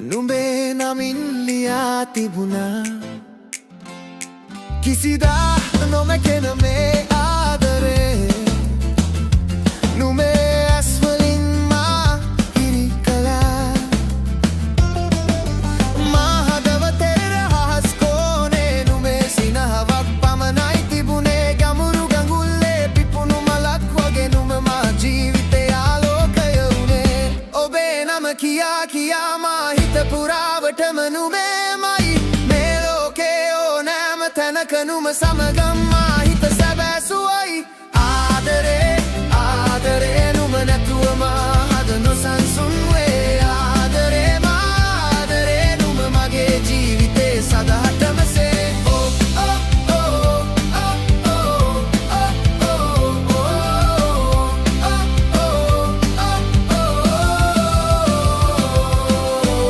නුඹේ නමින් ලියා තිබුණා කිසිදා නොමැකෙන මේ ආදරේ නුඹේ ඇස්වලින් මා හිරි කළා මා හදවතේ රහස් කෝනේ නුඹේ සිනහවක් පමණයි තිබුණේ ගැඹුරු ගඟුල්ලේ පිපුණු මලක් වගේ නුඹ මා ජීවිතේ ආලෝකය වුණේ ඔබේ නම කියා කියා මා හිත පුරාවටම නුඹේමයි මේ ලෝකේ ඕනෑම තැනක නුඹ සමගම මා හිත සැබෑ සුවයි ආදරේ ආදරේ නුඹ නැතුව මා හද නොසන්සුන් වේ ආදරේ මා ආදරේ නුඹ මගේ ජීවිතේ සදහටම සේ ඕ ඕ ඕ ඕ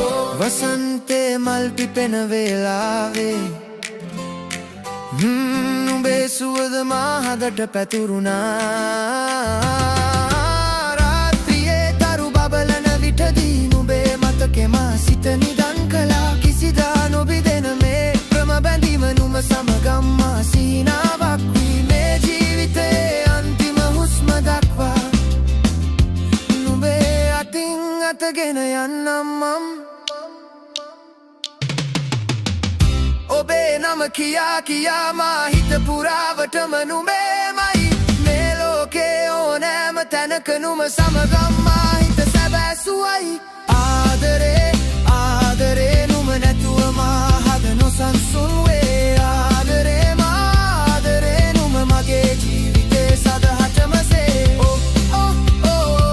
ඕ වසන්තේ මල් පිපෙන වේලාවේ නුඹේ සුවඳ මා හදට පැතුරුණා රාත්‍රියේ තරු බබලන විටදී නුඹේ මතකෙ මා සිත නිදන් කළා කිසිදා නොබිදෙන මේ ප්‍රම බැඳීම නුඹ සමගම මා සීනාවක් වී මේ ජීවිතේ අන්තිම හුස්ම දක්වා නුඹේ අතින් අතගෙන යන්නම් මම ඔබේ නම කියා කියා මා හිත පුරාවටම නුඹේමයි මේ ලෝකේ ඕනෑම තැනක නුඹ සමගම මා හිත සැබෑ සුවයි ආදරේ ආදරේ නුඹ නැතුව මා හද නොසන්සුන් වේ ආදරේ මා ආදරේ නුඹ මගේ ජීවිතේ සදහටම සේ ඕ ඕ ඕ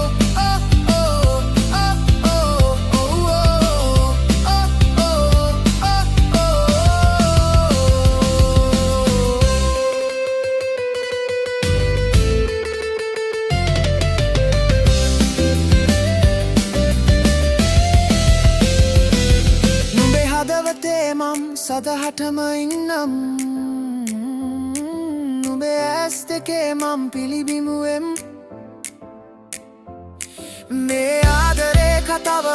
සදහටම ඉන්නම් නුඹේ ඇස් දෙකේ මම පිළිබිඹුවෙම් මේ ආදරේ කතාව